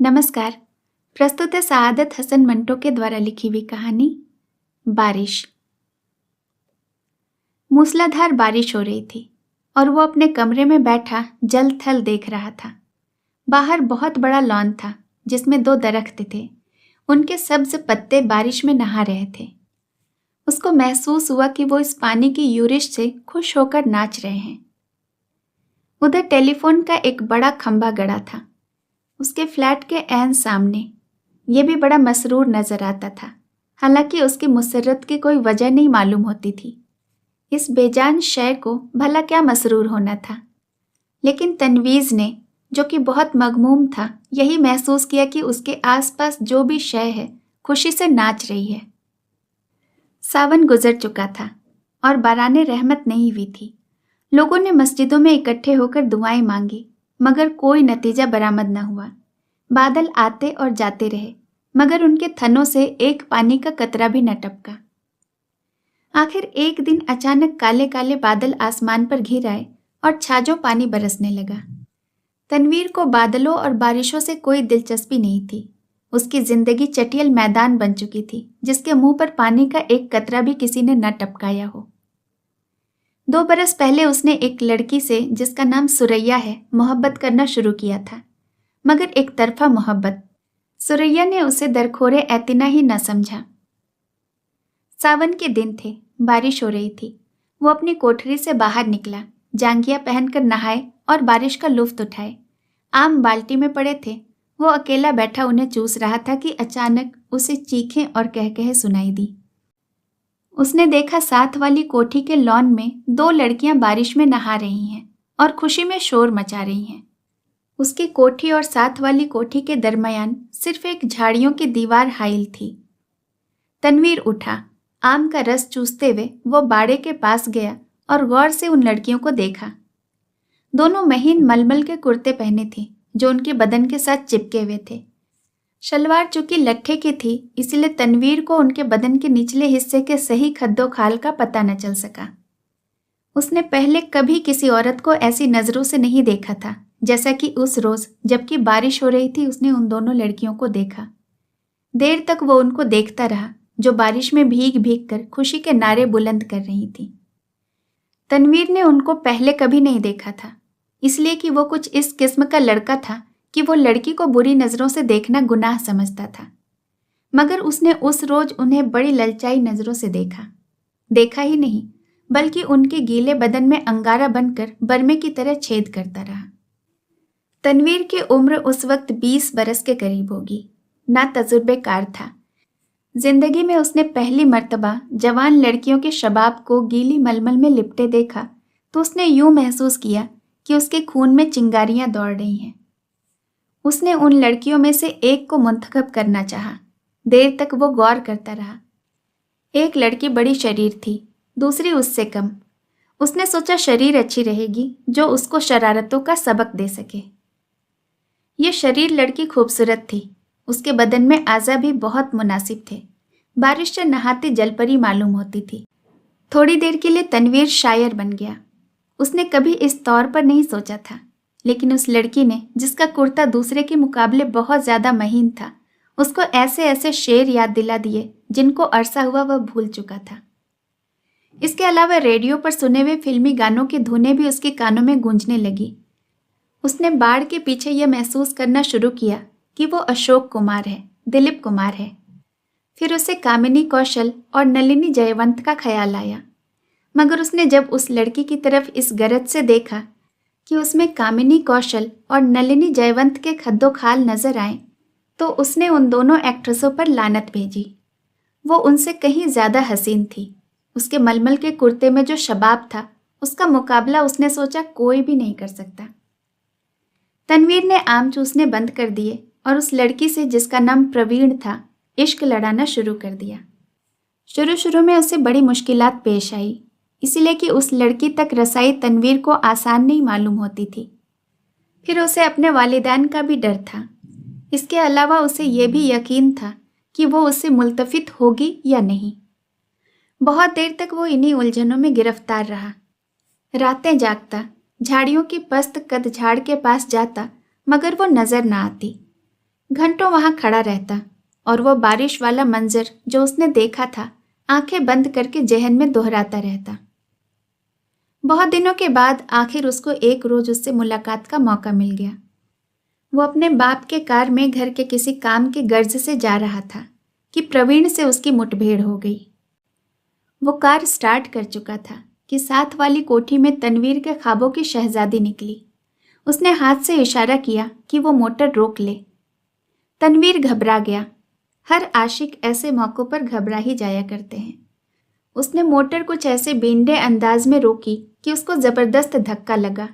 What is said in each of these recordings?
नमस्कार। प्रस्तुत है सआदत हसन मंटो के द्वारा लिखी हुई कहानी बारिश। मूसलाधार बारिश हो रही थी और वो अपने कमरे में बैठा जल थल देख रहा था। बाहर बहुत बड़ा लॉन था जिसमें 2 दरख्त थे। उनके सब्ज पत्ते बारिश में नहा रहे थे। उसको महसूस हुआ कि वो इस पानी की यूरिश से खुश होकर नाच रहे हैं। उधर टेलीफोन का एक बड़ा खंभा गड़ा था। उसके फ्लैट के ऐन सामने ये भी बड़ा मसरूर नजर आता था। हालांकि उसकी मुसर्रत की कोई वजह नहीं मालूम होती थी। इस बेजान शय को भला क्या मसरूर होना था। लेकिन तनवीज ने, जो कि बहुत मगमूम था, यही महसूस किया कि उसके आसपास जो भी शय है खुशी से नाच रही है। सावन गुजर चुका था और बाराने रहमत नहीं हुई थी। लोगों ने मस्जिदों में इकट्ठे होकर दुआएं मांगी, मगर कोई नतीजा बरामद न हुआ। बादल आते और जाते रहे, मगर उनके थनों से एक पानी का कतरा भी न टपका। आखिर एक दिन अचानक काले काले बादल आसमान पर घिर आए और छाजों पानी बरसने लगा। तनवीर को बादलों और बारिशों से कोई दिलचस्पी नहीं थी। उसकी जिंदगी चटियल मैदान बन चुकी थी जिसके मुंह पर पानी का एक कतरा भी किसी ने न टपकाया हो। 2 बरस पहले उसने एक लड़की से, जिसका नाम सुरैया है, मोहब्बत करना शुरू किया था, मगर एक तरफा मोहब्बत। सुरैया ने उसे दरखोरे एतना ही न समझा। सावन के दिन थे, बारिश हो रही थी। वो अपनी कोठरी से बाहर निकला, जांघिया पहनकर नहाए और बारिश का लुफ्त उठाए। आम बाल्टी में पड़े थे। वो अकेला बैठा उन्हें चूस रहा था कि अचानक उसे चीखें और कहकहे सुनाई दी। उसने देखा साथ वाली कोठी के लॉन में 2 लड़कियां बारिश में नहा रही हैं और खुशी में शोर मचा रही हैं। उसकी कोठी और साथ वाली कोठी के दरमियान सिर्फ एक झाड़ियों की दीवार हाइल थी। तनवीर उठा। आम का रस चूसते हुए वो बाड़े के पास गया और गौर से उन लड़कियों को देखा। दोनों महीन मलमल के कुर्ते पहने थे जो उनके बदन के साथ चिपके हुए थे। शलवार चूंकि लट्ठे की थी, इसलिए तनवीर को उनके बदन के निचले हिस्से के सही खद्दो खाल का पता न चल सका। उसने पहले कभी किसी औरत को ऐसी नजरों से नहीं देखा था जैसा कि उस रोज, जबकि बारिश हो रही थी, उसने उन दोनों लड़कियों को देखा। देर तक वो उनको देखता रहा, जो बारिश में भीग भीग कर खुशी के नारे बुलंद कर रही थी। तनवीर ने उनको पहले कभी नहीं देखा था, इसलिए कि वो कुछ इस किस्म का लड़का था कि वो लड़की को बुरी नजरों से देखना गुनाह समझता था। मगर उसने उस रोज उन्हें बड़ी ललचाई नजरों से देखा ही नहीं, बल्कि उनके गीले बदन में अंगारा बनकर बरमे की तरह छेद करता रहा। तनवीर की उम्र उस वक्त 20 बरस के करीब होगी। ना तजुर्बेकार था। जिंदगी में उसने पहली मर्तबा जवान लड़कियों के शबाब को गीली मलमल में लिपटे देखा तो उसने यूं महसूस किया कि उसके खून में चिंगारियां दौड़ रही हैं। उसने उन लड़कियों में से एक को मुंतखब करना चाहा। देर तक वो गौर करता रहा। एक लड़की बड़ी शरीर थी, दूसरी उससे कम। उसने सोचा शरीर अच्छी रहेगी जो उसको शरारतों का सबक दे सके। ये शरीर लड़की खूबसूरत थी। उसके बदन में आज़ा भी बहुत मुनासिब थे। बारिश से नहाती जलपरी मालूम होती थी। थोड़ी देर के लिए तनवीर शायर बन गया। उसने कभी इस तौर पर नहीं सोचा था, लेकिन उस लड़की ने, जिसका कुर्ता दूसरे के मुकाबले बहुत ज्यादा महीन था, उसको ऐसे ऐसे शेर याद दिला दिए जिनको अरसा हुआ वह भूल चुका था। इसके अलावा रेडियो पर सुने हुए फिल्मी गानों की धुनें भी उसके कानों में गूंजने लगी। उसने बाढ़ के पीछे यह महसूस करना शुरू किया कि वो अशोक कुमार है, दिलीप कुमार है। फिर उसे कामिनी कौशल और नलिनी जयवंत का ख्याल आया। मगर उसने जब उस लड़की की तरफ इस गरज से देखा कि उसमें कामिनी कौशल और नलिनी जयवंत के खद्दो खाल नजर आए, तो उसने उन दोनों एक्ट्रेसों पर लानत भेजी। वो उनसे कहीं ज्यादा हसीन थी। उसके मलमल के कुर्ते में जो शबाब था, उसका मुकाबला उसने सोचा कोई भी नहीं कर सकता। तनवीर ने आम चूसने बंद कर दिए और उस लड़की से, जिसका नाम प्रवीण था, इश्क लड़ाना शुरू कर दिया। शुरू में उसे बड़ी मुश्किलात पेश आई, इसलिए कि उस लड़की तक रसाई तनवीर को आसान नहीं मालूम होती थी। फिर उसे अपने वालिदैन का भी डर था। इसके अलावा उसे यह भी यकीन था कि वो उससे मुल्तफित होगी या नहीं। बहुत देर तक वो इन्हीं उलझनों में गिरफ्तार रहा। रातें जागता, झाड़ियों की पस्त कद झाड़ के पास जाता, मगर वो नजर ना आती। घंटों वहां खड़ा रहता और वो बारिश वाला मंजर जो उसने देखा था आंखें बंद करके जहन में दोहराता रहता। बहुत दिनों के बाद आखिर उसको एक रोज उससे मुलाकात का मौका मिल गया। वो अपने बाप के कार में घर के किसी काम की गर्ज से जा रहा था कि प्रवीण से उसकी मुठभेड़ हो गई। वो कार स्टार्ट कर चुका था कि साथ वाली कोठी में तनवीर के ख्वाबों की शहजादी निकली। उसने हाथ से इशारा किया कि वो मोटर रोक ले। तनवीर घबरा गया। हर आशिक ऐसे मौक़ों पर घबरा ही जाया करते हैं। उसने मोटर कुछ ऐसे बेंडे अंदाज में रोकी कि उसको ज़बरदस्त धक्का लगा।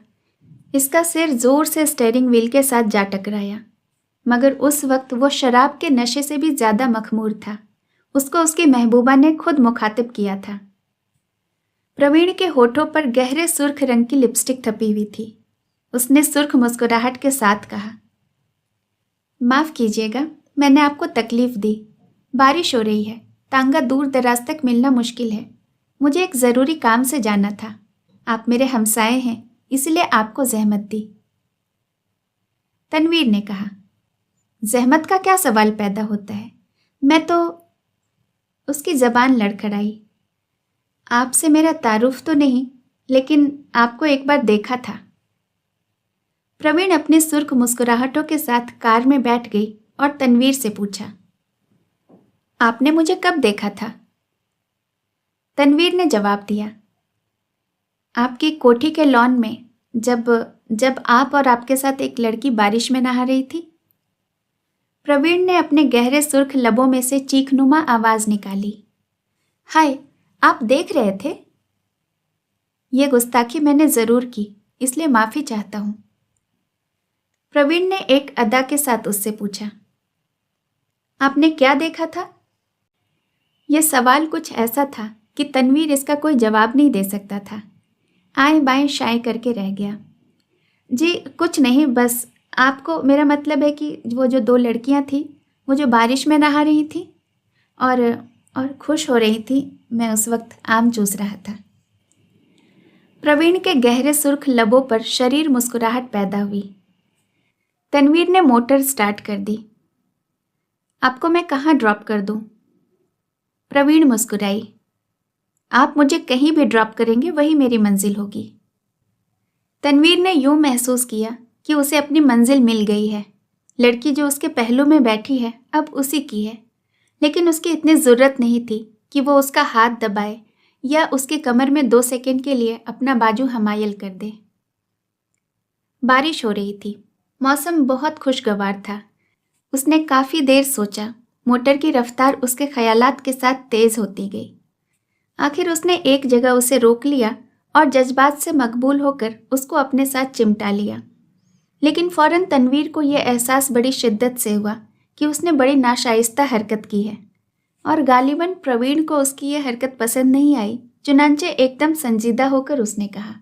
इसका सिर जोर से स्टीयरिंग व्हील के साथ जा टकराया। मगर उस वक्त वो शराब के नशे से भी ज़्यादा मखमूर था। उसको उसकी महबूबा ने खुद मुखातिब किया था। प्रवीण के होठों पर गहरे सुर्ख रंग की लिपस्टिक थपी हुई थी। उसने सुर्ख मुस्कुराहट के साथ कहा, माफ़ कीजिएगा, मैंने आपको तकलीफ़ दी। बारिश हो रही है, तांगा दूर दराज तक मिलना मुश्किल है। मुझे एक ज़रूरी काम से जाना था। आप मेरे हमसाए हैं, इसलिए आपको जहमत दी। तनवीर ने कहा, जहमत का क्या सवाल पैदा होता है, मैं तो। उसकी ज़बान लड़खड़ाई। आपसे मेरा तारुफ तो नहीं, लेकिन आपको एक बार देखा था। प्रवीण अपनी सुर्ख मुस्कुराहटों के साथ कार में बैठ गई और तनवीर से पूछा, आपने मुझे कब देखा था? तनवीर ने जवाब दिया, आपकी कोठी के लॉन में, जब आप और आपके साथ एक लड़की बारिश में नहा रही थी। प्रवीण ने अपने गहरे सुर्ख लबों में से चीखनुमा आवाज निकाली, हाय, आप देख रहे थे? यह गुस्ताखी मैंने जरूर की, इसलिए माफी चाहता हूं। प्रवीण ने एक अदा के साथ उससे पूछा, आपने क्या देखा था? यह सवाल कुछ ऐसा था कि तनवीर इसका कोई जवाब नहीं दे सकता था। आए बाएं शाए करके रह गया। जी कुछ नहीं, बस आपको, मेरा मतलब है कि वो जो दो लड़कियां थी, वो जो बारिश में नहा रही थी और खुश हो रही थी, मैं उस वक्त आम चूस रहा था। प्रवीण के गहरे सुर्ख लबों पर शरीर मुस्कुराहट पैदा हुई। तनवीर ने मोटर स्टार्ट कर दी। आपको मैं कहाँ ड्रॉप कर दूं? प्रवीण मुस्कुराई, आप मुझे कहीं भी ड्रॉप करेंगे वही मेरी मंजिल होगी। तनवीर ने यूं महसूस किया कि उसे अपनी मंजिल मिल गई है। लड़की जो उसके पहलू में बैठी है अब उसी की है, लेकिन उसकी इतनी ज़रूरत नहीं थी कि वो उसका हाथ दबाए या उसकी कमर में 2 सेकंड के लिए अपना बाजू हमायल कर दे। बारिश हो रही थी। मौसम बहुत खुशगवार था। उसने काफ़ी देर सोचा। मोटर की रफ्तार उसके ख्यालात के साथ तेज़ होती गई। आखिर उसने एक जगह उसे रोक लिया और जज्बात से मकबूल होकर उसको अपने साथ चिमटा लिया। लेकिन फ़ौरन तनवीर को यह एहसास बड़ी शिद्दत से हुआ कि उसने बड़ी नाशाइस्ता हरकत की है और गालिबन प्रवीण को उसकी यह हरकत पसंद नहीं आई। चुनांचे एकदम संजीदा होकर उसने कहा,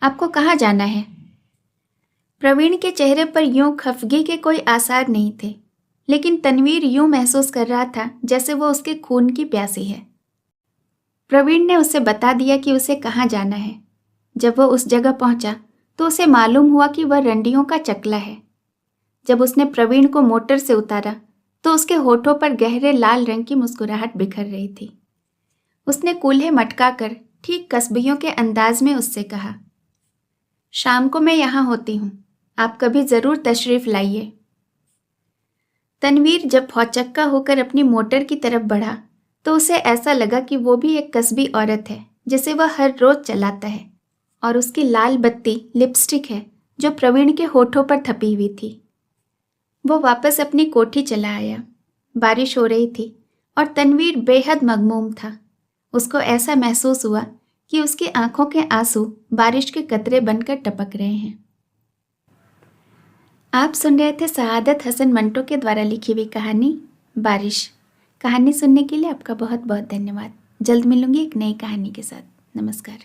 आपको कहाँ जाना है? प्रवीण के चेहरे पर यूं खफगी के कोई आसार नहीं थे, लेकिन तनवीर यूं महसूस कर रहा था जैसे वो उसके खून की प्यासी है। प्रवीण ने उसे बता दिया कि उसे कहाँ जाना है। जब वो उस जगह पहुंचा तो उसे मालूम हुआ कि वह रंडियों का चकला है। जब उसने प्रवीण को मोटर से उतारा तो उसके होठों पर गहरे लाल रंग की मुस्कुराहट बिखर रही थी। उसने कूल्हे मटकाकर ठीक कस्बियों के अंदाज में उससे कहा, शाम को मैं यहाँ होती हूँ, आप कभी ज़रूर तशरीफ़ लाइए। तनवीर जब भौचक्का होकर अपनी मोटर की तरफ बढ़ा तो उसे ऐसा लगा कि वो भी एक कस्बी औरत है जिसे वह हर रोज़ चलाता है, और उसकी लाल बत्ती लिपस्टिक है जो प्रवीण के होठों पर थपी हुई थी। वो वापस अपनी कोठी चला आया। बारिश हो रही थी और तनवीर बेहद मगमूम था। उसको ऐसा महसूस हुआ कि उसकी आंखों के आंसू बारिश के कतरे बनकर टपक रहे हैं। आप सुन रहे थे सआदत हसन मंटो के द्वारा लिखी हुई कहानी बारिश। कहानी सुनने के लिए आपका बहुत बहुत धन्यवाद। जल्द मिलूंगी एक नई कहानी के साथ। नमस्कार।